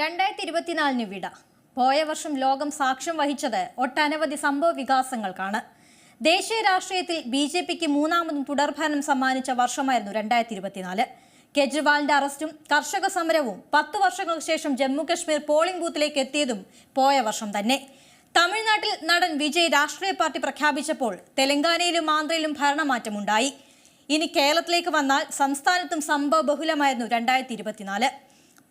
2024 വിട. പോയ വർഷം ലോകം സാക്ഷ്യം വഹിച്ചത് ഒട്ടനവധി സംഭവ വികാസങ്ങൾക്കാണ്. ദേശീയ രാഷ്ട്രീയത്തിൽ ബിജെപിക്ക് മൂന്നാമതും തുടർഭരണം സമ്മാനിച്ച വർഷമായിരുന്നു 2024. കേജ്രിവാളിന്റെ അറസ്റ്റും കർഷക സമരവും 10 വർഷങ്ങൾക്ക് ശേഷം ജമ്മുകശ്മീർ പോളിംഗ് ബൂത്തിലേക്ക് എത്തിയതും പോയ വർഷം തന്നെ. തമിഴ്നാട്ടിൽ നടൻ വിജയ് രാഷ്ട്രീയ പാർട്ടി പ്രഖ്യാപിച്ചപ്പോൾ തെലങ്കാനയിലും ആന്ധ്രയിലും ഭരണമാറ്റമുണ്ടായി. ഇനി കേരളത്തിലേക്ക് വന്നാൽ സംസ്ഥാനത്തും സംഭവ ബഹുലമായിരുന്നു 2024.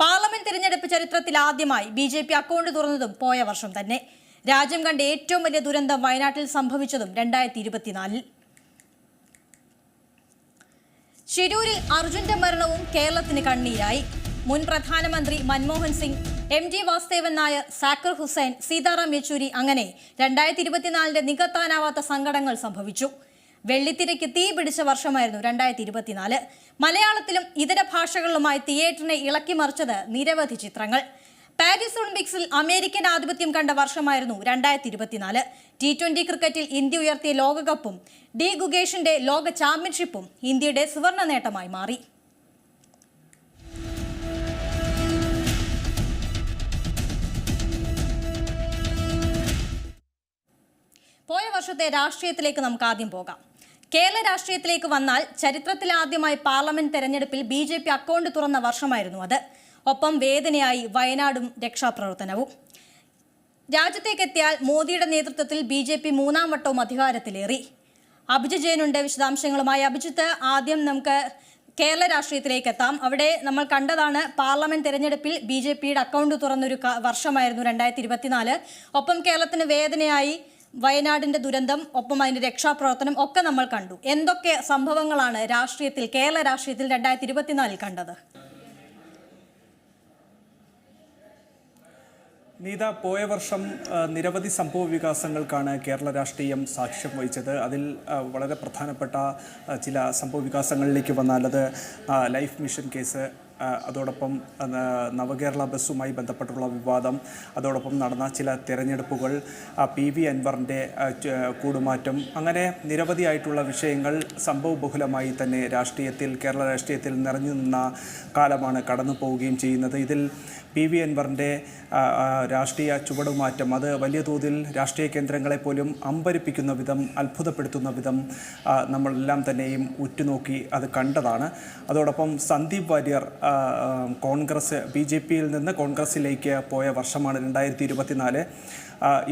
പാർലമെന്റ് തിരഞ്ഞെടുപ്പ് ചരിത്രത്തിൽ ആദ്യമായി ബിജെപി അക്കൗണ്ട് തുറന്നതും പോയ വർഷം തന്നെ. രാജ്യം കണ്ട ഏറ്റവും വലിയ ദുരന്തം വയനാട്ടിൽ സംഭവിച്ചതും 2024. ഷിരൂരിൽ അർജുന്റെ മരണവും കേരളത്തിന് കണ്ണീരായി. മുൻ പ്രധാനമന്ത്രി മൻമോഹൻ സിംഗ്, MG വാസുദേവൻ നായർ, സാക്കിർ ഹുസൈൻ, സീതാറാം യെച്ചൂരി, അങ്ങനെ 2024 നികത്താനാവാത്ത സങ്കടങ്ങൾ സംഭവിച്ചു. വെള്ളിത്തിരയ്ക്ക് തീ പിടിച്ച വർഷമായിരുന്നു 2024. മലയാളത്തിലും ഇതര ഭാഷകളിലുമായി തിയേറ്ററിനെ ഇളക്കിമറിച്ചത് നിരവധി ചിത്രങ്ങൾ. പാരീസ് ഒളിമ്പിക്സിൽ അമേരിക്കൻ ആധിപത്യം കണ്ട വർഷമായിരുന്നു 2024. T20 ക്രിക്കറ്റിൽ ഇന്ത്യ ഉയർത്തിയ ലോകകപ്പും ഡി ഗുഗേഷിന്റെ ലോക ചാമ്പ്യൻഷിപ്പും ഇന്ത്യയുടെ സുവർണ നേട്ടമായി മാറി. പോയ വർഷത്തെ രാഷ്ട്രീയത്തിലേക്ക് നമുക്ക് ആദ്യം പോകാം. കേരള രാഷ്ട്രീയത്തിലേക്ക് വന്നാൽ ചരിത്രത്തിൽ ആദ്യമായി പാർലമെന്റ് തെരഞ്ഞെടുപ്പിൽ BJP അക്കൗണ്ട് തുറന്ന വർഷമായിരുന്നു അത്. ഒപ്പം വേദനയായി വയനാടും രക്ഷാപ്രവർത്തനവും. രാജ്യത്തേക്കെത്തിയാൽ മോദിയുടെ നേതൃത്വത്തിൽ BJP മൂന്നാം വട്ടവും അധികാരത്തിലേറി. അഭിജിത്ത് ജയനുണ്ട് വിശദാംശങ്ങളുമായി. അഭിജിത്ത്, ആദ്യം നമുക്ക് കേരള രാഷ്ട്രീയത്തിലേക്ക് എത്താം. അവിടെ നമ്മൾ കണ്ടതാണ് പാർലമെന്റ് തെരഞ്ഞെടുപ്പിൽ BJPയുടെ അക്കൗണ്ട് തുറന്നൊരു വർഷമായിരുന്നു 2024. ഒപ്പം കേരളത്തിന് വേദനയായി വയനാടിന്റെ ദുരന്തം, ഒപ്പം അതിന്റെ രക്ഷാപ്രവർത്തനം ഒക്കെ നമ്മൾ കണ്ടു. എന്തൊക്കെ സംഭവങ്ങളാണ് കേരള രാഷ്ട്രീയത്തിൽ 2024 കണ്ടത്? നീത, പോയ വർഷം നിരവധി സംഭവ വികാസങ്ങൾക്കാണ് കേരള രാഷ്ട്രീയം സാക്ഷ്യം വഹിച്ചത്. അതിൽ വളരെ പ്രധാനപ്പെട്ട ചില സംഭവ വികാസങ്ങളിലേക്ക് വന്നാൽ അത് ലൈഫ് മിഷൻ കേസ്, അതോടൊപ്പം നവകേരള ബസ്സുമായി ബന്ധപ്പെട്ടുള്ള വിവാദം, അതോടൊപ്പം നടന്ന ചില തിരഞ്ഞെടുപ്പുകൾ, PV അൻവറിൻ്റെ കൂടുമാറ്റം, അങ്ങനെ നിരവധിയായിട്ടുള്ള വിഷയങ്ങൾ സംഭവബഹുലമായി തന്നെ കേരള രാഷ്ട്രീയത്തിൽ നിറഞ്ഞു നിന്ന കാലമാണ് കടന്നു പോവുകയും ചെയ്യുന്നത്. ഇതിൽ PV അൻവറിൻ്റെ രാഷ്ട്രീയ ചുവടുമാറ്റം അത് വലിയ തോതിൽ രാഷ്ട്രീയ കേന്ദ്രങ്ങളെ പോലും അമ്പരിപ്പിക്കുന്ന വിധം, അത്ഭുതപ്പെടുത്തുന്ന വിധം നമ്മളെല്ലാം തന്നെയും ഉറ്റുനോക്കി അത് കണ്ടതാണ്. അതോടൊപ്പം സന്ദീപ് വാര്യർ BJPയിൽ നിന്ന് കോൺഗ്രസിലേക്ക് പോയ വർഷമാണ് 2024.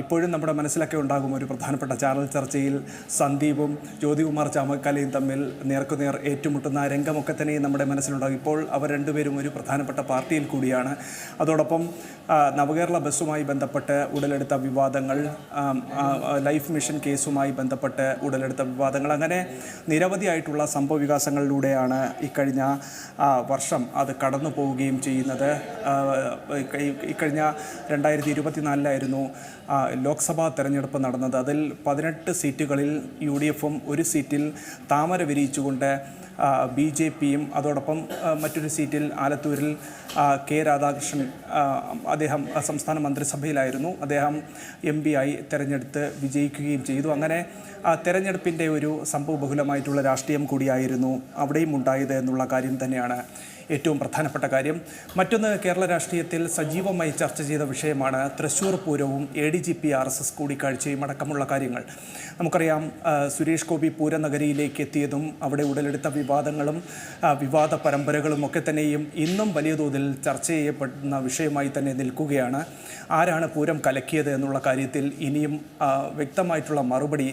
ഇപ്പോഴും നമ്മുടെ മനസ്സിലൊക്കെ ഉണ്ടാകും ഒരു പ്രധാനപ്പെട്ട ചാനൽ ചർച്ചയിൽ സന്ദീപും ജ്യോതികുമാർ ചാമക്കാലയും തമ്മിൽ നേർക്കുനേർ ഏറ്റുമുട്ടുന്ന രംഗമൊക്കെ തന്നെയും നമ്മുടെ മനസ്സിലുണ്ടാകും. ഇപ്പോൾ അവർ രണ്ടുപേരും ഒരു പ്രധാനപ്പെട്ട പാർട്ടിയിൽ കൂടിയാണ്. അതോടൊപ്പം നവകേരള ബസ്സുമായി ബന്ധപ്പെട്ട് ഉടലെടുത്ത വിവാദങ്ങൾ, ലൈഫ് മിഷൻ കേസുമായി ബന്ധപ്പെട്ട് ഉടലെടുത്ത വിവാദങ്ങൾ, അങ്ങനെ നിരവധിയായിട്ടുള്ള സംഭവ വികാസങ്ങളിലൂടെയാണ് ഇക്കഴിഞ്ഞ വർഷം അത് കടന്നു പോവുകയും ചെയ്യുന്നത്. ഇക്കഴിഞ്ഞ 2024 ലോക്സഭാ തെരഞ്ഞെടുപ്പ് നടന്നത്. അതിൽ 18 സീറ്റുകളിൽ UDFും ഒരു സീറ്റിൽ താമര വിരിയിച്ചുകൊണ്ട് BJPയും, അതോടൊപ്പം മറ്റൊരു സീറ്റിൽ ആലത്തൂരിൽ K രാധാകൃഷ്ണൻ, അദ്ദേഹം സംസ്ഥാന മന്ത്രിസഭയിലായിരുന്നു, അദ്ദേഹം MP ആയി തെരഞ്ഞെടുത്ത് വിജയിക്കുകയും ചെയ്തു. അങ്ങനെ തെരഞ്ഞെടുപ്പിൻ്റെ ഒരു സംഭവബഹുലമായിട്ടുള്ള രാഷ്ട്രീയം കൂടിയായിരുന്നു അവിടെയും ഉണ്ടായത് എന്നുള്ള കാര്യം തന്നെയാണ് ഏറ്റവും പ്രധാനപ്പെട്ട കാര്യം. മറ്റൊന്ന്, കേരള രാഷ്ട്രീയത്തിൽ സജീവമായി ചർച്ച ചെയ്ത വിഷയമാണ് തൃശ്ശൂർ പൂരവും ADGP RSS കൂടിക്കാഴ്ചയും അടക്കമുള്ള കാര്യങ്ങൾ. നമുക്കറിയാം, സുരേഷ് ഗോപി പൂരനഗരിയിലേക്ക് എത്തിയതും അവിടെ ഉടലെടുത്ത വിവാദങ്ങളും വിവാദ പരമ്പരകളും ഒക്കെ തന്നെയും ഇന്നും വലിയ തോതിൽ ചർച്ച ചെയ്യപ്പെടുന്ന വിഷയമായി തന്നെ നിൽക്കുകയാണ്. ആരാണ് പൂരം കലക്കിയത് എന്നുള്ള കാര്യത്തിൽ ഇനിയും വ്യക്തമായിട്ടുള്ള മറുപടി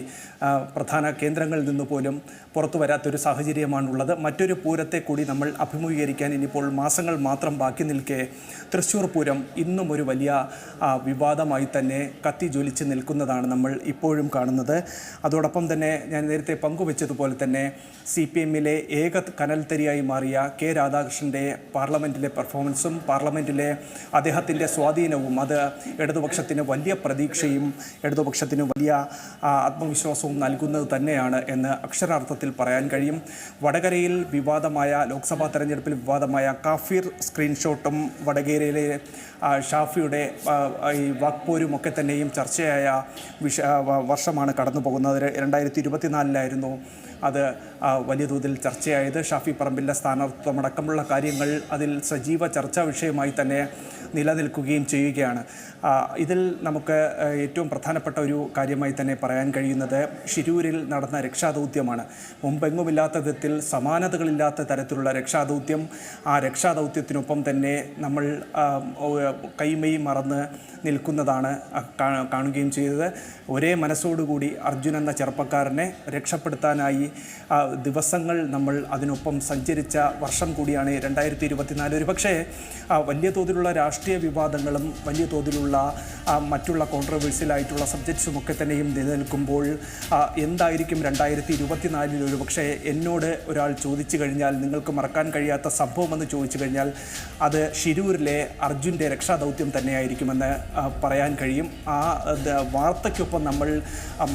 പ്രധാന കേന്ദ്രങ്ങളിൽ നിന്ന് പോലും പുറത്തു വരാത്തൊരു സാഹചര്യമാണുള്ളത്. മറ്റൊരു പൂരത്തെ കൂടി നമ്മൾ അഭിമുഖീകരിക്കാൻ ഇനിയിപ്പോൾ മാസങ്ങൾ മാത്രം ബാക്കി നിൽക്കെ തൃശ്ശൂർ പൂരം ഇന്നും ഒരു വലിയ വിവാദമായി തന്നെ കത്തിജ്വലിച്ച് നിൽക്കുന്നതാണ് നമ്മൾ ഇപ്പോഴും കാണുന്നത്. അതോടൊപ്പം തന്നെ ഞാൻ നേരത്തെ പങ്കുവെച്ചതുപോലെ തന്നെ CPMലെ ഏക കനൽത്തരിയായി മാറിയ K രാധാകൃഷ്ണൻ്റെ പാർലമെൻറ്റിലെ പെർഫോമൻസും പാർലമെൻറ്റിലെ അദ്ദേഹത്തിൻ്റെ സ്വാധീനവും അത് ഇടതുപക്ഷത്തിന് വലിയ പ്രതീക്ഷയും ഇടതുപക്ഷത്തിന് വലിയ ആത്മവിശ്വാസവും നൽകുന്നത് തന്നെയാണ് എന്ന് അക്ഷരാർത്ഥത്തിൽ പറയാൻ കഴിയും. വടകരയിൽ വിവാദമായ ലോക്സഭാ തെരഞ്ഞെടുപ്പിൽ വിവാദമായ കാഫിർ സ്ക്രീൻഷോട്ടും വടകരയിലെ ഷാഫിയുടെ ഈ വാക്പോരും ഒക്കെ തന്നെയും ചർച്ചയായ വർഷമാണ് കടന്നു പോകുന്നത്. 2024 അത് വലിയ തോതിൽ ചർച്ചയായത്. ഷാഫി പറമ്പിലിൻ്റെ സ്ഥാനാർത്ഥിത്വം അടക്കമുള്ള കാര്യങ്ങൾ അതിൽ സജീവ ചർച്ചാ വിഷയമായി തന്നെ നിലനിൽക്കുകയും ചെയ്യുകയാണ്. ഇതിൽ നമുക്ക് ഏറ്റവും പ്രധാനപ്പെട്ട ഒരു കാര്യമായി തന്നെ പറയാൻ കഴിയുന്നത് ഷിരൂരിൽ നടന്ന രക്ഷാദൗത്യമാണ്. മുമ്പെങ്ങുമില്ലാത്ത വിധത്തിൽ സമാനതകളില്ലാത്ത തരത്തിലുള്ള രക്ഷാദൗത്യം. ആ രക്ഷാദൗത്യത്തിനൊപ്പം തന്നെ നമ്മൾ കൈമൈ മറന്ന് നിൽക്കുന്നതാണ് കാണുകയും ചെയ്തത്. ഒരേ മനസ്സോടുകൂടി അർജുൻ എന്ന ചെറുപ്പക്കാരനെ രക്ഷപ്പെടുത്താനായി ദിവസങ്ങൾ നമ്മൾ അതിനൊപ്പം സഞ്ചരിച്ച വർഷം കൂടിയാണ് 2024. ഒരു പക്ഷേ വലിയ തോതിലുള്ള രാഷ്ട്രീയ വിവാദങ്ങളും വലിയ തോതിലുള്ള മറ്റുള്ള കോൺട്രവേഴ്സ്യലായിട്ടുള്ള സബ്ജക്ട്സും ഒക്കെ തന്നെയും നിലനിൽക്കുമ്പോൾ എന്തായിരിക്കും 2024 ഒരു പക്ഷേ എന്നോട് ഒരാൾ ചോദിച്ചു കഴിഞ്ഞാൽ, നിങ്ങൾക്ക് മറക്കാൻ കഴിയാത്ത സംഭവമെന്ന് ചോദിച്ചു കഴിഞ്ഞാൽ അത് ഷിരൂരിലെ അർജുൻ്റെ രക്ഷാദൗത്യം തന്നെയായിരിക്കുമെന്ന് പറയാൻ കഴിയും. ആ വാർത്തയ്ക്കൊപ്പം നമ്മൾ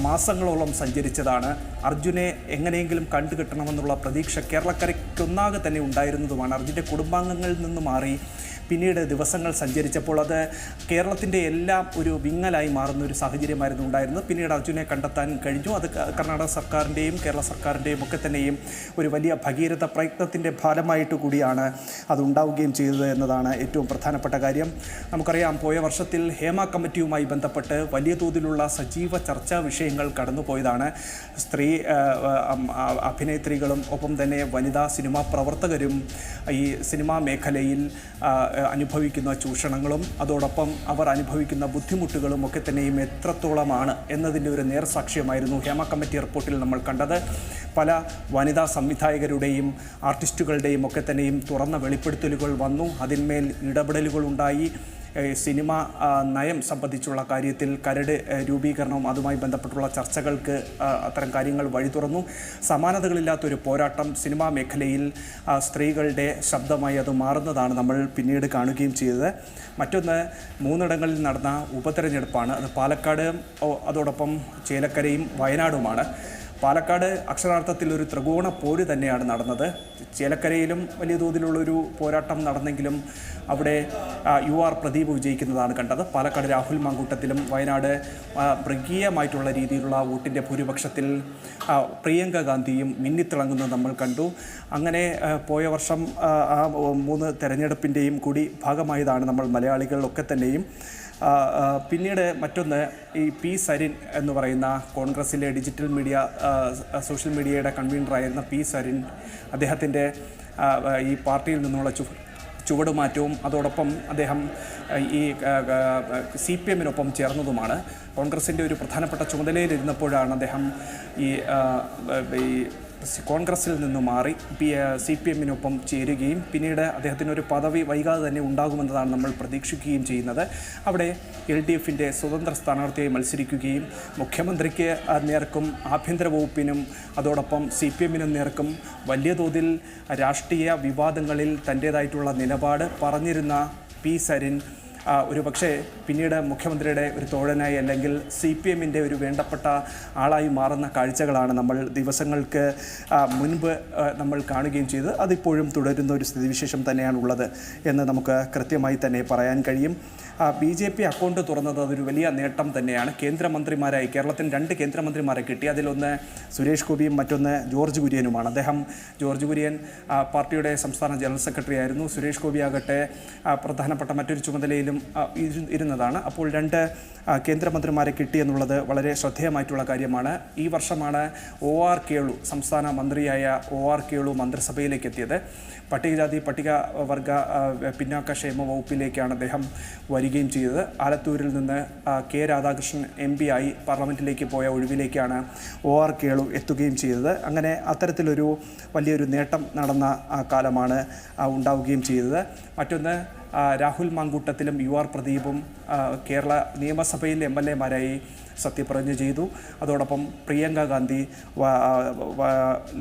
മാസങ്ങളോളം സഞ്ചരിച്ചതാണ്. അർജുനെ എങ്ങനെയെങ്കിലും കണ്ടുകിട്ടണമെന്നുള്ള പ്രതീക്ഷ കേരളക്കരയ്ക്കൊന്നാകെ തന്നെ ഉണ്ടായിരുന്നതുമാണ്. അർജുൻ്റെ കുടുംബാംഗങ്ങളിൽ നിന്ന് മാറി പിന്നീട് ദിവസങ്ങൾ സഞ്ചരിച്ചപ്പോൾ അത് കേരളത്തിൻ്റെ എല്ലാം ഒരു വിങ്ങലായി മാറുന്ന ഒരു സാഹചര്യമായിരുന്നു ഉണ്ടായിരുന്നത്. പിന്നീട് അർജുനെ കണ്ടെത്താൻ കഴിഞ്ഞു. അത് കർണാടക സർക്കാരിൻ്റെയും കേരള സർക്കാരിൻ്റെയും ഒക്കെ തന്നെയും ഒരു വലിയ ഭഗീരഥ പ്രയത്നത്തിൻ്റെ ഫലമായിട്ട് കൂടിയാണ് അത് ഉണ്ടാവുകയും ചെയ്തത് എന്നതാണ് ഏറ്റവും പ്രധാനപ്പെട്ട കാര്യം. നമുക്കറിയാം, പോയ വർഷത്തിൽ ഹേമ കമ്മിറ്റിയുമായി ബന്ധപ്പെട്ട് വലിയ തോതിലുള്ള സജീവ ചർച്ചാ വിഷയങ്ങൾ കടന്നുപോയതാണ്. സ്ത്രീ അഭിനേത്രികളും ഒപ്പം തന്നെ വനിതാ സിനിമാ പ്രവർത്തകരും ഈ സിനിമാ മേഖലയിൽ അനുഭവിക്കുന്ന ചൂഷണങ്ങളും അതോടൊപ്പം അവർ അനുഭവിക്കുന്ന ബുദ്ധിമുട്ടുകളും ഒക്കെ തന്നെയും എത്രത്തോളമാണ് എന്നതിൻ്റെ ഒരു നേർസാക്ഷ്യമായിരുന്നു ഹേമ കമ്മിറ്റി റിപ്പോർട്ടിൽ നമ്മൾ കണ്ടത്. പല വനിതാ സംവിധായകരുടെയും ആർട്ടിസ്റ്റുകളുടെയും ഒക്കെ തന്നെയും തുറന്ന വെളിപ്പെടുത്തലുകൾ വന്നു. അതിന്മേൽ ഇടപെടലുകളുണ്ടായി. സിനിമ നയം സംബന്ധിച്ചുള്ള കാര്യത്തിൽ കരട് രൂപീകരണവും അതുമായി ബന്ധപ്പെട്ടുള്ള ചർച്ചകൾക്ക് അത്തരം കാര്യങ്ങൾ വഴി തുറന്നു. സമാനതകളില്ലാത്തൊരു പോരാട്ടം സിനിമാ മേഖലയിൽ സ്ത്രീകളുടെ ശബ്ദമായി അത് മാറുന്നതാണ് നമ്മൾ പിന്നീട് കാണുകയും ചെയ്തത്. മറ്റൊന്ന്, 3 ഇടങ്ങളിൽ നടന്ന ഉപതെരഞ്ഞെടുപ്പാണ്. അത് പാലക്കാട്, അതോടൊപ്പം ചേലക്കരയും വയനാടുമാണ്. പാലക്കാട് അക്ഷരാർത്ഥത്തിൽ ഒരു ത്രികോണ പോര് തന്നെയാണ് നടന്നത്. ചേലക്കരയിലും വലിയ തോതിലുള്ളൊരു പോരാട്ടം നടന്നെങ്കിലും അവിടെ UR പ്രദീപ് വിജയിക്കുന്നതാണ് കണ്ടത്. പാലക്കാട് രാഹുൽ മാങ്കൂട്ടത്തിലും വയനാട് മൃഗീയമായിട്ടുള്ള രീതിയിലുള്ള വോട്ടിൻ്റെ ഭൂരിപക്ഷത്തിൽ പ്രിയങ്ക ഗാന്ധിയും മിന്നിത്തിളങ്ങുന്നത് നമ്മൾ കണ്ടു. അങ്ങനെ പോയ വർഷം ആ 3 തെരഞ്ഞെടുപ്പിൻ്റെയും കൂടി ഭാഗമായതാണ് നമ്മൾ മലയാളികളൊക്കെ തന്നെയും. പിന്നീട് മറ്റൊന്ന്, ഈ പി സരിൻ എന്ന് പറയുന്ന കോൺഗ്രസിലെ ഡിജിറ്റൽ മീഡിയ സോഷ്യൽ മീഡിയയുടെ കൺവീനറായിരുന്ന പി സരിൻ, അദ്ദേഹത്തിൻ്റെ ഈ പാർട്ടിയിൽ നിന്നുള്ള ചുവടുമാറ്റവും അതോടൊപ്പം അദ്ദേഹം ഈ CPM-നൊപ്പം ചേർന്നതുമാണ്. കോൺഗ്രസിൻ്റെ ഒരു പ്രധാനപ്പെട്ട ചുമതലയിലിരുന്നപ്പോഴാണ് അദ്ദേഹം ഈ കോൺഗ്രസിൽ നിന്ന് മാറി CPM-നൊപ്പം ചേരുകയും പിന്നീട് അദ്ദേഹത്തിനൊരു പദവി വൈകാതെ തന്നെ ഉണ്ടാകുമെന്നതാണ് നമ്മൾ പ്രതീക്ഷിക്കുകയും ചെയ്യുന്നത്. അവിടെ LDF-ൻ്റെ സ്വതന്ത്ര സ്ഥാനാർത്ഥിയായി മത്സരിക്കുകയും മുഖ്യമന്ത്രിക്ക് നേർക്കും ആഭ്യന്തര വകുപ്പിനും അതോടൊപ്പം CPM-നും നേർക്കും വലിയ തോതിൽ രാഷ്ട്രീയ വിവാദങ്ങളിൽ തൻ്റേതായിട്ടുള്ള നിലപാട് പറഞ്ഞിരുന്ന പി സരിൻ ഒരു പക്ഷേ പിന്നീട് മുഖ്യമന്ത്രിയുടെ ഒരു തോഴനായി അല്ലെങ്കിൽ CPM-ൻ്റെ ഒരു വേണ്ടപ്പെട്ട ആളായി മാറുന്ന കാഴ്ചകളാണ് നമ്മൾ ദിവസങ്ങൾക്ക് മുൻപ് നമ്മൾ കാണുകയും ചെയ്തത്. അതിപ്പോഴും തുടരുന്ന ഒരു സ്ഥിതിവിശേഷം തന്നെയാണുള്ളത് എന്ന് നമുക്ക് കൃത്യമായി തന്നെ പറയാൻ കഴിയും. BJP അക്കൗണ്ട് തുറന്നത് അതൊരു വലിയ നേട്ടം തന്നെയാണ്. കേന്ദ്രമന്ത്രിമാരായി കേരളത്തിന് 2 കേന്ദ്രമന്ത്രിമാരെ കിട്ടി. അതിലൊന്ന് സുരേഷ് ഗോപിയും മറ്റൊന്ന് ജോർജ് കുര്യനുമാണ്. ജോർജ് കുര്യൻ പാർട്ടിയുടെ സംസ്ഥാന ജനറൽ സെക്രട്ടറി ആയിരുന്നു. സുരേഷ് ഗോപി ആകട്ടെ പ്രധാനപ്പെട്ട മറ്റൊരു ചുമതലയിലും ഇരുന്നതാണ്. അപ്പോൾ 2 കേന്ദ്രമന്ത്രിമാരെ കിട്ടിയെന്നുള്ളത് വളരെ ശ്രദ്ധേയമായിട്ടുള്ള കാര്യമാണ്. ഈ വർഷമാണ് OR കേളു, സംസ്ഥാന മന്ത്രിയായ OR കേളു മന്ത്രിസഭയിലേക്ക് എത്തിയത്. പട്ടികജാതി പട്ടികവർഗ പിന്നാക്ക ക്ഷേമ വകുപ്പിലേക്കാണ് അദ്ദേഹം വരികയും ചെയ്തത്. ആലത്തൂരിൽ നിന്ന് K രാധാകൃഷ്ണൻ MP ആയി പാർലമെൻറ്റിലേക്ക് പോയ ഒഴിവിലേക്കാണ് OR കേളു എത്തുകയും ചെയ്തത്. അങ്ങനെ അത്തരത്തിലൊരു വലിയൊരു നേട്ടം നടന്ന കാലമാണ് ഉണ്ടാവുകയും ചെയ്തത്. മറ്റൊന്ന്, രാഹുൽ മാങ്കൂട്ടത്തിലും UR പ്രദീപും കേരള നിയമസഭയിൽ MLA-മാരായി സത്യപ്രതിജ്ഞ ചെയ്തു. അതോടൊപ്പം പ്രിയങ്ക ഗാന്ധി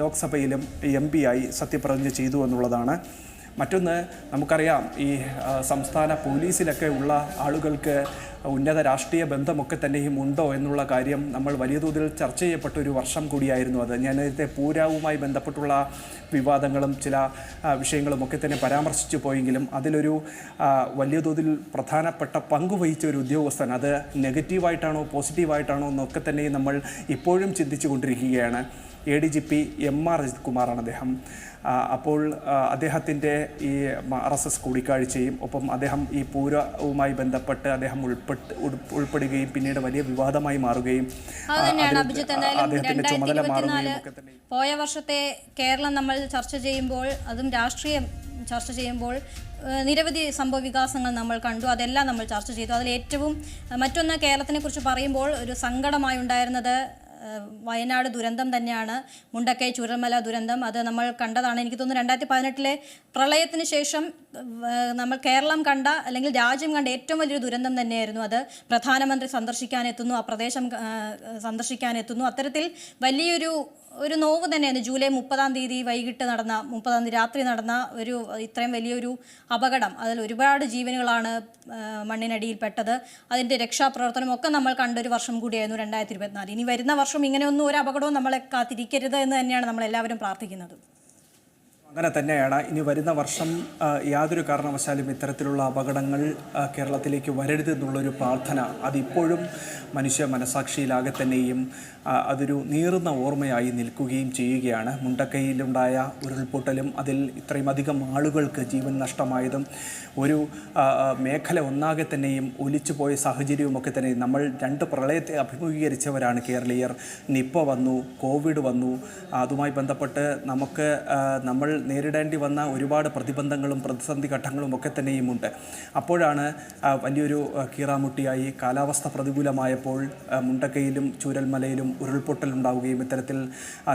ലോക്സഭയിലും MP ആയി സത്യപ്രതിജ്ഞ ചെയ്തു എന്നുള്ളതാണ്. മറ്റൊന്ന്, നമുക്കറിയാം, ഈ സംസ്ഥാന പോലീസിലൊക്കെ ഉള്ള ആളുകൾക്ക് ഉന്നത രാഷ്ട്രീയ ബന്ധമൊക്കെ തന്നെയും ഉണ്ടോ എന്നുള്ള കാര്യം നമ്മൾ വലിയ തോതിൽ ചർച്ച ചെയ്യപ്പെട്ട ഒരു വർഷം കൂടിയായിരുന്നു അത്. ഞാൻ നേരത്തെ പൂരവുമായി ബന്ധപ്പെട്ടുള്ള വിവാദങ്ങളും ചില വിഷയങ്ങളും ഒക്കെ തന്നെ പരാമർശിച്ചു പോയെങ്കിലും അതിലൊരു വലിയ തോതിൽ പ്രധാനപ്പെട്ട പങ്കുവഹിച്ച ഒരു ഉദ്യോഗസ്ഥൻ, അത് നെഗറ്റീവായിട്ടാണോ പോസിറ്റീവായിട്ടാണോ എന്നൊക്കെ തന്നെ നമ്മൾ ഇപ്പോഴും ചിന്തിച്ചു കൊണ്ടിരിക്കുകയാണ്. ADGP MR അജിത് കുമാറാണ് അദ്ദേഹം. അപ്പോൾ അദ്ദേഹത്തിൻ്റെ ഈ RSS കൂടിക്കാഴ്ചയും ഒപ്പം അദ്ദേഹം ഈ പൂരവുമായി ബന്ധപ്പെട്ട് അദ്ദേഹം ഉൾപ്പെടുകയും പിന്നീട് വലിയ വിവാദമായി മാറുകയും അദ്ദേഹത്തിൻ്റെ ചുമതല മാറുകയും ഒക്കെ തന്നെ. പോയ വർഷത്തെ കേരളം നമ്മൾ ചർച്ച ചെയ്യുമ്പോൾ, അതും രാഷ്ട്രീയം ചർച്ച ചെയ്യുമ്പോൾ നിരവധി സംഭവ വികാസങ്ങൾ നമ്മൾ കണ്ടു. അതെല്ലാം നമ്മൾ ചർച്ച ചെയ്തു. അതിൽ ഏറ്റവും മറ്റൊന്ന് കേരളത്തിനെ കുറിച്ച് പറയുമ്പോൾ ഒരു സങ്കടമായി ഉണ്ടായിരുന്നത് വയനാട് ദുരന്തം തന്നെയാണ്. മുണ്ടക്കൈ ചൂരൽമല ദുരന്തം അത് നമ്മൾ കണ്ടതാണ്. എനിക്ക് തോന്നുന്നു 2018 പ്രളയത്തിന് ശേഷം നമ്മൾ കേരളം കണ്ട അല്ലെങ്കിൽ രാജ്യം കണ്ട ഏറ്റവും വലിയൊരു ദുരന്തം തന്നെയായിരുന്നു അത്. പ്രധാനമന്ത്രി സന്ദർശിക്കാനെത്തുന്നു, ആ പ്രദേശം സന്ദർശിക്കാനെത്തുന്നു. അത്തരത്തിൽ വലിയൊരു നോവ് തന്നെയാണ്. ജൂലൈ 30-ാം തീയതി വൈകിട്ട് നടന്ന 30-ാം തീയതി രാത്രി നടന്ന ഇത്രയും വലിയൊരു അപകടം. അതിൽ ഒരുപാട് ജീവനുകളാണ് മണ്ണിനടിയിൽപ്പെട്ടത്. അതിൻ്റെ രക്ഷാപ്രവർത്തനമൊക്കെ നമ്മൾ കണ്ടൊരു വർഷം കൂടിയായിരുന്നു 2024. ഇനി വരുന്ന വർഷം ഇങ്ങനെയൊന്നും ഒരു അപകടവും നമ്മളെ കാത്തിരിക്കരുത് എന്ന് തന്നെയാണ് നമ്മളെല്ലാവരും പ്രാർത്ഥിക്കുന്നത്. അങ്ങനെ തന്നെയാണ്. ഇനി വരുന്ന വർഷം യാതൊരു കാരണവശാലും ഇത്തരത്തിലുള്ള അപകടങ്ങൾ കേരളത്തിലേക്ക് വരരുത് എന്നുള്ളൊരു പ്രാർത്ഥന അതിപ്പോഴും മനുഷ്യ മനസാക്ഷിയിലാകെ തന്നെയും അതൊരു നീറുന്ന ഓർമ്മയായി നിൽക്കുകയും ചെയ്യുകയാണ്. മുണ്ടക്കൈയിലുണ്ടായ ഉരുൾപൊട്ടലും അതിൽ ഇത്രയും അധികം ആളുകൾക്ക് ജീവൻ നഷ്ടമായതും ഒരു മേഖല ഒന്നാകെ തന്നെയും ഒലിച്ചുപോയ സാഹചര്യവുമൊക്കെ തന്നെ നമ്മൾ 2 പ്രളയത്തെ അഭിമുഖീകരിച്ചവരാണ് കേരളീയർ. നിപ്പ വന്നു, കോവിഡ് വന്നു. അതുമായി ബന്ധപ്പെട്ട് നമ്മൾ നേരിടേണ്ടി വന്ന ഒരുപാട് പ്രതിബന്ധങ്ങളും പ്രതിസന്ധി ഘട്ടങ്ങളും ഒക്കെ തന്നെയും ഉണ്ട്. അപ്പോഴാണ് വലിയൊരു കീറാമുട്ടിയായി കാലാവസ്ഥ പ്രതികൂലമായപ്പോൾ മുണ്ടക്കൈയിലും ചൂരൽമലയിലും ഉരുൾപൊട്ടലുണ്ടാവുകയും ഇത്തരത്തിൽ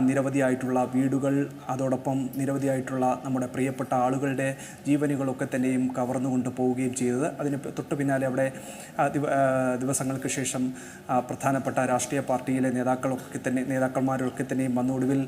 നിരവധിയായിട്ടുള്ള വീടുകൾ അതോടൊപ്പം നിരവധിയായിട്ടുള്ള നമ്മുടെ പ്രിയപ്പെട്ട ആളുകളുടെ ജീവനുകളൊക്കെ തന്നെയും കവർന്നുകൊണ്ട് പോവുകയും ചെയ്തത്. അതിന് തൊട്ടു പിന്നാലെ അവിടെ ദിവസങ്ങൾക്ക് ശേഷം പ്രധാനപ്പെട്ട രാഷ്ട്രീയ പാർട്ടിയിലെ നേതാക്കന്മാരൊക്കെ തന്നെയും വന്നൊടുവിൽ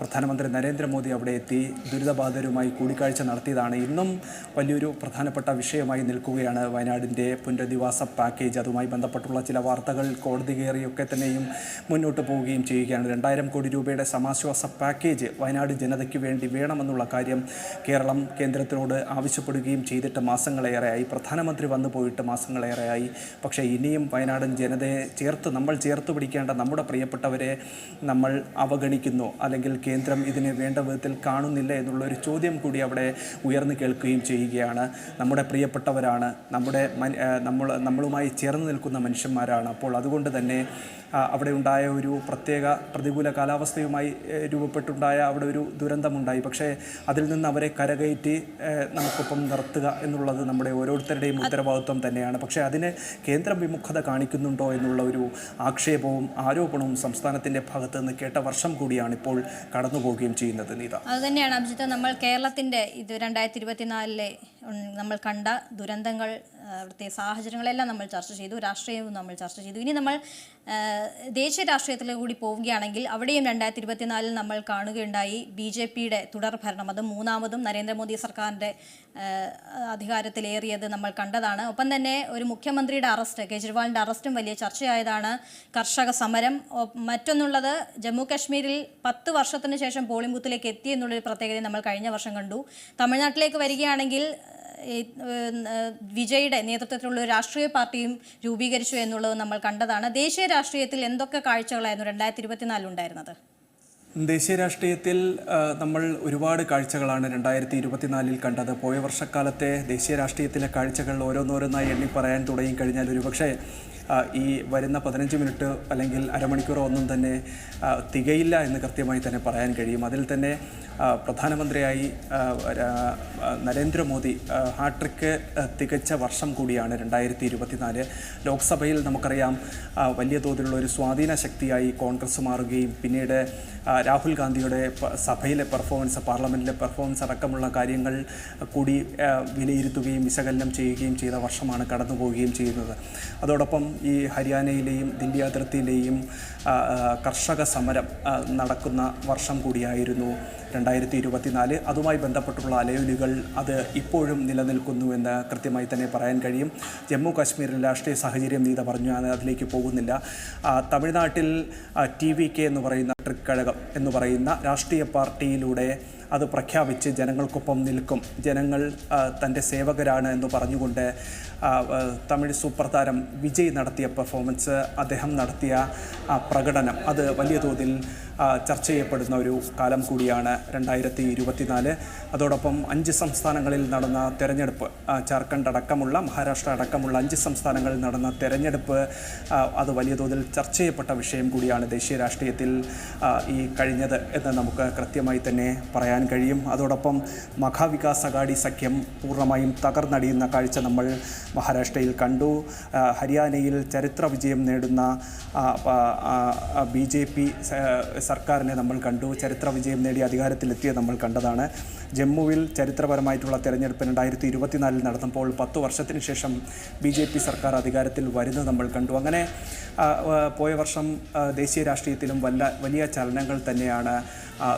പ്രധാനമന്ത്രി നരേന്ദ്രമോദി അവിടെ എത്തി ദുരിതബാധിതരുമായി കൂടിക്കാഴ്ച നടത്തിയതാണ്. ഇന്നും വലിയൊരു പ്രധാനപ്പെട്ട വിഷയമായി നിൽക്കുകയാണ് വയനാടിൻ്റെ പുനരധിവാസ പാക്കേജ്. അതുമായി ബന്ധപ്പെട്ടുള്ള ചില വാർത്തകൾ കോടതി കയറിയൊക്കെ തന്നെയും മുന്നോട്ട് പോവുകയും ചെയ്യുകയാണ്. 2000 കോടി രൂപയുടെ സമാശ്വാസ പാക്കേജ് വയനാട് ജനതയ്ക്ക് വേണ്ടി വേണമെന്നുള്ള കാര്യം കേരളം കേന്ദ്രത്തിനോട് ആവശ്യപ്പെടുകയും ചെയ്തിട്ട് മാസങ്ങളേറെയായി. പ്രധാനമന്ത്രി വന്നു പോയിട്ട് മാസങ്ങളേറെയായി. പക്ഷേ ഇനിയും വയനാടൻ ജനതയെ നമ്മൾ ചേർത്ത് പിടിക്കേണ്ട നമ്മുടെ പ്രിയപ്പെട്ടവരെ നമ്മൾ അവഗണിക്കുന്നു, അല്ലെങ്കിൽ കേന്ദ്രം ഇതിനെ വേണ്ട വിധത്തിൽ കാണുന്നില്ല എന്നുള്ളൊരു ചോദ്യം കൂടി അവിടെ ഉയർന്നു കേൾക്കുകയും ചെയ്യുകയാണ്. നമ്മുടെ പ്രിയപ്പെട്ടവരാണ്, നമ്മളുമായി ചേർന്ന് നിൽക്കുന്ന മനുഷ്യന്മാരാണ്. അപ്പോൾ അതുകൊണ്ട് തന്നെ അവിടെ ഉണ്ടായ ഒരു പ്രത്യേക പ്രതികൂല കാലാവസ്ഥയുമായി രൂപപ്പെട്ടുണ്ടായ അവിടെ ഒരു ദുരന്തമുണ്ടായി. പക്ഷേ അതിൽ നിന്ന് അവരെ കരകയറ്റി നമുക്കൊപ്പം നിർത്തുക എന്നുള്ളത് നമ്മുടെ ഓരോരുത്തരുടെയും ഉത്തരവാദിത്വം തന്നെയാണ്. പക്ഷേ അതിന് കേന്ദ്രം വിമുഖത കാണിക്കുന്നുണ്ടോ എന്നുള്ള ഒരു ആക്ഷേപവും ആരോപണവും സംസ്ഥാനത്തിൻ്റെ ഭാഗത്ത് നിന്ന് കേട്ട വർഷം കൂടിയാണ് ഇപ്പോൾ കടന്നു പോവുകയും ചെയ്യുന്നത്. നീത, അതുതന്നെയാണ് അഭിജിത്ത്. നമ്മൾ കേരളത്തിൻ്റെ 2024 നമ്മൾ കണ്ട ദുരന്തങ്ങൾ, അവിടുത്തെ സാഹചര്യങ്ങളെല്ലാം നമ്മൾ ചർച്ച ചെയ്തു, രാഷ്ട്രീയവും നമ്മൾ ചർച്ച ചെയ്തു. ഇനി നമ്മൾ ദേശീയ രാഷ്ട്രീയത്തിലേക്ക് കൂടി പോവുകയാണെങ്കിൽ അവിടെയും 2024 നമ്മൾ കാണുകയുണ്ടായി BJPയുടെ തുടർഭരണം. അത് 3ാമതും നരേന്ദ്രമോദി സർക്കാരിൻ്റെ അധികാരത്തിലേറിയത് നമ്മൾ കണ്ടതാണ്. ഒപ്പം തന്നെ ഒരു മുഖ്യമന്ത്രിയുടെ അറസ്റ്റ്, കേജ്രിവാളിൻ്റെ അറസ്റ്റും വലിയ ചർച്ചയായതാണ്. കർഷക സമരം. മറ്റൊന്നുള്ളത്, ജമ്മു കാശ്മീരിൽ 10 വർഷത്തിന് ശേഷം പോളിംഗ് ബൂത്തിലേക്ക് എത്തി എന്നുള്ളൊരു പ്രത്യേകത നമ്മൾ കഴിഞ്ഞ വർഷം കണ്ടു. തമിഴ്നാട്ടിലേക്ക് വരികയാണെങ്കിൽ വിജയുടെ നേതൃത്വത്തിലുള്ള ഒരു രാഷ്ട്രീയ പാർട്ടിയും രൂപീകരിച്ചു എന്നുള്ളത് നമ്മൾ കണ്ടതാണ്. ദേശീയ രാഷ്ട്രീയത്തിൽ എന്തൊക്കെ കാഴ്ചകളായിരുന്നു 2024 ഉണ്ടായിരുന്നത്? ദേശീയ രാഷ്ട്രീയത്തിൽ നമ്മൾ ഒരുപാട് കാഴ്ചകളാണ് 2024 കണ്ടത്. പോയ വർഷക്കാലത്തെ ദേശീയ രാഷ്ട്രീയത്തിലെ കാഴ്ചകൾ ഓരോന്നോരോന്നായി എണ്ണി പറയാൻ തുടങ്ങി കഴിഞ്ഞാൽ ഒരുപക്ഷെ ഈ വരുന്ന 15 മിനിറ്റ് അല്ലെങ്കിൽ അരമണിക്കൂറോ ഒന്നും തന്നെ തികയില്ല എന്ന് കൃത്യമായി തന്നെ പറയാൻ കഴിയും. അതിൽ തന്നെ പ്രധാനമന്ത്രിയായി നരേന്ദ്രമോദി ഹാട്രിക്ക് തികച്ച വർഷം കൂടിയാണ് 2024. ലോക്സഭയിൽ നമുക്കറിയാം വലിയ തോതിലുള്ള ഒരു സ്വാധീന ശക്തിയായി കോൺഗ്രസ് മാറുകയും പിന്നീട് രാഹുൽ ഗാന്ധിയുടെ സഭയിലെ പെർഫോമൻസ്, പാർലമെൻറ്റിലെ പെർഫോമൻസ് അടക്കമുള്ള കാര്യങ്ങൾ കൂടി വിലയിരുത്തുകയും വിശകലനം ചെയ്യുകയും ചെയ്ത വർഷമാണ് കടന്നു പോവുകയും ചെയ്യുന്നത്. അതോടൊപ്പം ഈ ഹരിയാനയിലെയും ദില്ലി അതിർത്തിയിലെയും കർഷക സമരം നടക്കുന്ന വർഷം കൂടിയായിരുന്നു 2024. അതുമായി ബന്ധപ്പെട്ടുള്ള അലയൊലികൾ അത് ഇപ്പോഴും നിലനിൽക്കുന്നു എന്ന് കൃത്യമായി തന്നെ പറയാൻ കഴിയും. ജമ്മു കാശ്മീരിലെ രാഷ്ട്രീയ സാഹചര്യം നീത പറഞ്ഞു, ഞാൻ അതിലേക്ക് പോകുന്നില്ല. തമിഴ്നാട്ടിൽ TVK എന്ന് പറയുന്ന ട്രിക്കഴകം എന്ന് പറയുന്ന രാഷ്ട്രീയ പാർട്ടിയിലൂടെ അത് പ്രഖ്യാപിച്ച് ജനങ്ങൾക്കൊപ്പം നിൽക്കും, ജനങ്ങൾ തൻ്റെ സേവകരാണ് എന്ന് പറഞ്ഞുകൊണ്ട് തമിഴ് സൂപ്പർ താരം വിജയ് നടത്തിയ പെർഫോമൻസ്, അദ്ദേഹം നടത്തിയ പ്രകടനം അത് വലിയ തോതിൽ ചർച്ച ചെയ്യപ്പെടുന്ന ഒരു കാലം കൂടിയാണ് 2024. അതോടൊപ്പം 5 സംസ്ഥാനങ്ങളിൽ നടന്ന തെരഞ്ഞെടുപ്പ്, ജാർഖണ്ഡ് അടക്കമുള്ള മഹാരാഷ്ട്ര അടക്കമുള്ള 5 സംസ്ഥാനങ്ങളിൽ നടന്ന തെരഞ്ഞെടുപ്പ് അത് വലിയ തോതിൽ ചർച്ച ചെയ്യപ്പെട്ട വിഷയം കൂടിയാണ് ദേശീയ രാഷ്ട്രീയത്തിൽ ഈ കഴിഞ്ഞത് എന്ന് നമുക്ക് കൃത്യമായി തന്നെ പറയാൻ കഴിയും. അതോടൊപ്പം മഹാവികാസ് അഘാടി സഖ്യം പൂർണ്ണമായും തകർന്നടിയുന്ന കാഴ്ച നമ്മൾ മഹാരാഷ്ട്രയിൽ കണ്ടു. ഹരിയാനയിൽ ചരിത്ര വിജയം നേടുന്ന BJP സർക്കാരിനെ നമ്മൾ കണ്ടു, ചരിത്ര വിജയം നേടി അധികാരത്തിലെത്തിയത് നമ്മൾ കണ്ടതാണ്. ജമ്മുവിൽ ചരിത്രപരമായിട്ടുള്ള തെരഞ്ഞെടുപ്പ് 2024 നടന്നപ്പോൾ 10 വർഷത്തിന് ശേഷം BJP സർക്കാർ അധികാരത്തിൽ വരുന്നത് നമ്മൾ കണ്ടു. അങ്ങനെ പോയ വർഷം ദേശീയ രാഷ്ട്രീയത്തിലും വലിയ ചലനങ്ങൾ തന്നെയാണ്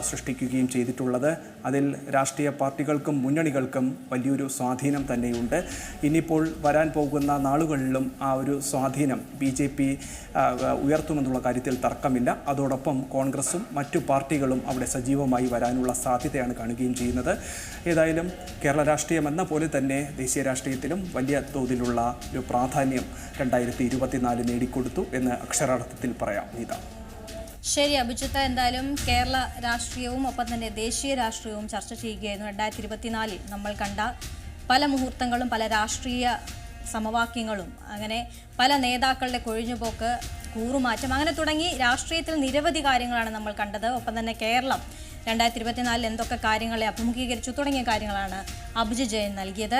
സൃഷ്ടിക്കുകയും ചെയ്തിട്ടുള്ളത്. അതിൽ രാഷ്ട്രീയ പാർട്ടികൾക്കും മുന്നണികൾക്കും വലിയൊരു സ്വാധീനം തന്നെയുണ്ട്. ഇനിയിപ്പോൾ വരാൻ പോകുന്ന നാളുകളിലും ആ ഒരു സ്വാധീനം BJP ഉയർത്തുമെന്നുള്ള കാര്യത്തിൽ തർക്കമില്ല. അതോടൊപ്പം കോൺഗ്രസും മറ്റു പാർട്ടികളും അവിടെ സജീവമായി വരാനുള്ള സാധ്യതയാണ് കാണുകയും ചെയ്യുന്നത്. ഏതായാലും കേരള രാഷ്ട്രീയം എന്ന പോലെ തന്നെ ദേശീയ രാഷ്ട്രീയത്തിലും വലിയ തോതിലുള്ള ഒരു പ്രാധാന്യം 2024 നേടിക്കൊടുത്തു എന്ന് അക്ഷരാർത്ഥത്തിൽ പറയാം. നീത. ശരി അഭിജിത്ത്, എന്തായാലും കേരള രാഷ്ട്രീയവും ഒപ്പം തന്നെ ദേശീയ രാഷ്ട്രീയവും ചർച്ച ചെയ്യുകയായിരുന്നു. 2024 നമ്മൾ കണ്ട പല മുഹൂർത്തങ്ങളും, പല രാഷ്ട്രീയ സമവാക്യങ്ങളും, അങ്ങനെ പല നേതാക്കളുടെ കൊഴിഞ്ഞുപോക്ക്, കൂറുമാറ്റം, അങ്ങനെ തുടങ്ങി രാഷ്ട്രീയത്തിൽ നിരവധി കാര്യങ്ങളാണ് നമ്മൾ കണ്ടത്. ഒപ്പം തന്നെ കേരളം 2024 എന്തൊക്കെ കാര്യങ്ങളെ അഭിമുഖീകരിച്ചു തുടങ്ങിയ കാര്യങ്ങളാണ് അഭിജിത്ത് ജയൻ നൽകിയത്.